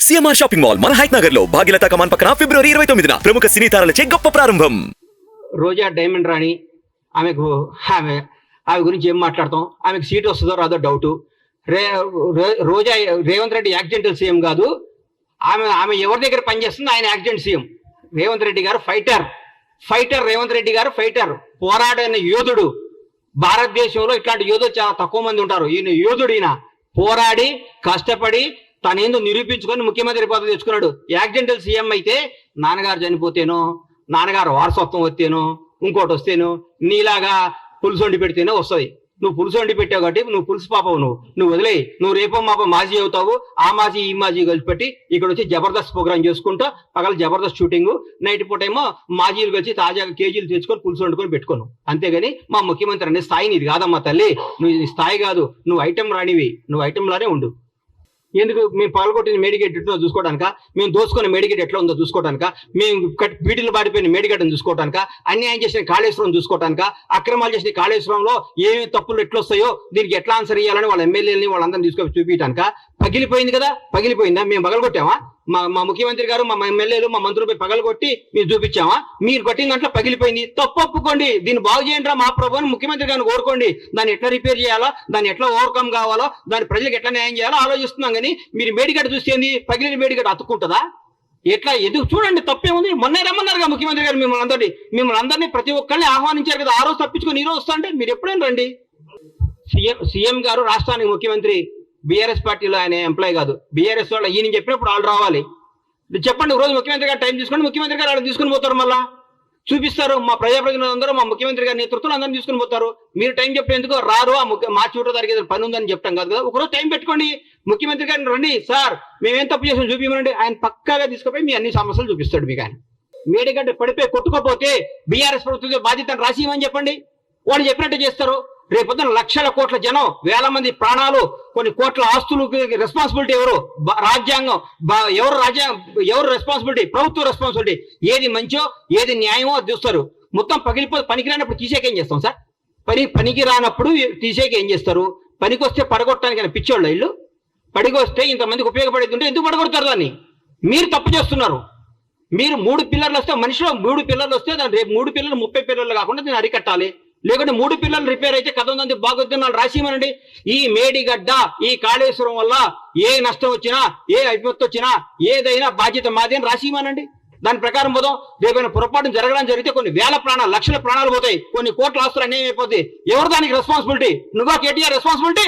CMR shopping mall మన height Nagar లో భాగ్యలతా కమాన్ పక్కన ఫిబ్రవరి 29న ప్రముఖ సినీ తారలచే గొప్ప ప్రారంభం. రోజా డైమండ్ రాణి ఆమె గురించి ఏం మాట్లాడతాం? ఆమెకు సీట్ వస్తుందో రాదో డౌట్. రోజా రేవంత్ రెడ్డి యాక్సిడెంటల్ సీఎం కాదు. ఆమె ఎవరి దగ్గర పనిచేస్తుంది? ఆయన యాక్సిడెంట్ సీఎం. రేవంత్ రెడ్డి గారు ఫైటర్ రేవంత్ రెడ్డి గారు ఫైటర్, పోరాడిన యోధుడు. భారతదేశంలో ఇట్లాంటి యోధులు చాలా తక్కువ మంది ఉంటారు. ఈయన యోధుడు. ఈయన పోరాడి కష్టపడి తనేందో నిరూపించుకొని ముఖ్యమంత్రి పదవి తెచ్చుకున్నాడు. యాక్సిడెంటల్ సీఎం అయితే నాన్నగారు చనిపోతేనో, నాన్నగారు వారసత్వం వస్తేనో, ఇంకోటి వస్తేనో, నీలాగా పులుసు వండి పెడితేనే వస్తుంది. నువ్వు పులుసు వండి పెట్టావు కాబట్టి నువ్వు పులుసు పాపవు. నువ్వు వదిలే. నువ్వు రేపో మాపో మాజీ అవుతావు. ఆ మాజీ ఈ మాజీ కలిసి పెట్టి ఇక్కడ వచ్చి జబర్దస్త్ ప్రోగ్రామ్ చేసుకుంటూ పగల జబర్దస్త్ షూటింగ్, నైట్ పూట ఏమో మాజీలు కలిసి తాజాగా కేజీలు తెచ్చుకొని పులుసు వండుకొని పెట్టుకోను. అంతేగాని మా ముఖ్యమంత్రి అనే స్థాయి నీది కాదమ్మా తల్లి. నువ్వు ఈ స్థాయి కాదు. నువ్వు ఐటెం రానివి. నువ్వు ఐటెంలానే ఉండు. ఎందుకు? మేము పాల్గొట్టిన మేడిగేట్ ఎట్లా చూసుకోవడానిక, మేము దోసుకున్న మేడిగేట్ ఎట్లా ఉందో చూసుకోవడానిక, మేము బీటీలు బారిపోయిన మేడిగడ్డను చూసుకోవడానిక, అన్యాయం చేసిన కాళేశ్వరం చూసుకోవడానిక, అక్రమాలు చేసిన కాళేశ్వరంలో ఏమేమి తప్పులు ఎట్లా వస్తాయో దీనికి ఎట్లా ఆన్సర్ ఇవ్వాలని వాళ్ళ ఎమ్మెల్యేలని వాళ్ళందరినీ తీసుకొని చూపించడానిక. పగిలిపోయింది కదా, పగిలిపోయిందా? మేము పగలగొట్టామా? మా ముఖ్యమంత్రి గారు, మా ఎమ్మెల్యేలు, మా మంత్రులపై పగలగొట్టి మీరు చూపించామా? మీరు కొట్టిన దాంట్లో పగిలిపోయింది. తప్పు ఒప్పుకోండి. దీన్ని బాగు చేయండి రా మా ప్రభుని ముఖ్యమంత్రి గారిని కోరుకోండి. దాన్ని ఎట్లా రిపేర్ చేయాలో, దాన్ని ఎట్లా ఓవర్కమ్ కావాలో, దాని ప్రజలకు ఎట్లా న్యాయం చేయాలో ఆలోచిస్తున్నాం. కానీ మీరు మేడిగడ్డ చూస్తేంది? పగిలిన మేడిగడ్డ అతుక్కుంటుందా? ఎట్లా ఎందుకు? చూడండి, తప్పేముంది? మొన్నే రమ్మన్నారుగా ముఖ్యమంత్రి గారు మిమ్మల్ని అందరినీ ప్రతి ఒక్కరిని ఆహ్వానించారు కదా. ఆ రోజు తప్పించుకొని ఈ రోజు వస్తా అంటే మీరు ఎప్పుడైనా రండి. సీఎం గారు రాష్ట్రానికి ముఖ్యమంత్రి. బీఆర్ఎస్ పార్టీలో ఆయన ఎంప్లాయ్ కాదు. బీఆర్ఎస్ వాళ్ళు ఈయన చెప్పినప్పుడు వాళ్ళు రావాలి. చెప్పండి, రోజు ముఖ్యమంత్రి గారు టైం తీసుకొని ముఖ్యమంత్రి గారు వాళ్ళు తీసుకుని పోతారు. మళ్ళా చూపిస్తారు. మా ప్రజాప్రతినిధులందరూ మా ముఖ్యమంత్రి గారి నేతృత్వం అందరినీ తీసుకుని పోతారు. మీరు టైం చెప్పేందుకు రారు. మార్చి 1వ తారీఖు ఏదైనా పని ఉందని చెప్తాం కాదు కదా. ఒకరోజు టైం పెట్టుకోండి. ముఖ్యమంత్రి గారిని రండి, సార్ మేమేం తప్పు చేసాం చూపించమండి. ఆయన పక్కాగా తీసుకుపోయి మీ అన్ని సమస్యలు చూపిస్తాడు మీకు. ఆయన మేడిగడ్డ పడిపోయి కొట్టుకోపోతే బీఆర్ఎస్ ప్రభుత్వం బాధ్యతను రాసిమని చెప్పండి. వాళ్ళు చెప్పినట్టు చేస్తారు. రేపొద్దున లక్షల కోట్ల జనం, వేల మంది ప్రాణాలు, కొన్ని కోట్ల ఆస్తులు రెస్పాన్సిబిలిటీ ఎవరు? రాజ్యాంగం. ఎవరు రెస్పాన్సిబిలిటీ? ప్రభుత్వ రెస్పాన్సిబిలిటీ. ఏది మంచో ఏది న్యాయమో అది చూస్తారు. మొత్తం పనికి రానప్పుడు తీసేకి ఏం చేస్తాం సార్? పనికి రానప్పుడు తీసేకి ఏం చేస్తారు? పనికి వస్తే పడగొట్టడానికి పిచ్చోళ్ళు ఇల్లు. పడికి వస్తే ఇంతమందికి ఉపయోగపడేది ఉంటే ఎందుకు పడగొడతారు దాన్ని? మీరు తప్పు చేస్తున్నారు. మీరు 3 పిల్లర్లు వస్తే, మనిషిలో 3 పిల్లర్లు వస్తే దాని రేపు 3 పిల్లలు 30 పిల్లర్లు కాకుండా దీన్ని అరికట్టాలి. లేకుంటే 3 పిల్లలు రిపేర్ అయితే కథ ఉందని బాగొద్దున్నాళ్ళు రాసిమనండి. ఈ మేడిగడ్డ, ఈ కాళేశ్వరం వల్ల ఏ నష్టం వచ్చినా, ఏ విపత్తు వచ్చినా ఏదైనా బాధ్యత మాది అని రాసిమనండి. దాని ప్రకారం పోదాం. రేపైనా పొరపాటు జరగడం జరిగితే కొన్ని వేల ప్రాణాలు, లక్షల ప్రాణాలు పోతాయి. కొన్ని కోట్ల ఆస్తులు అన్యాయం అయిపోతాయి. ఎవరు దానికి రెస్పాన్సిబిలిటీ? నువ్వా కేటీఆర్ రెస్పాన్సిబిలిటీ?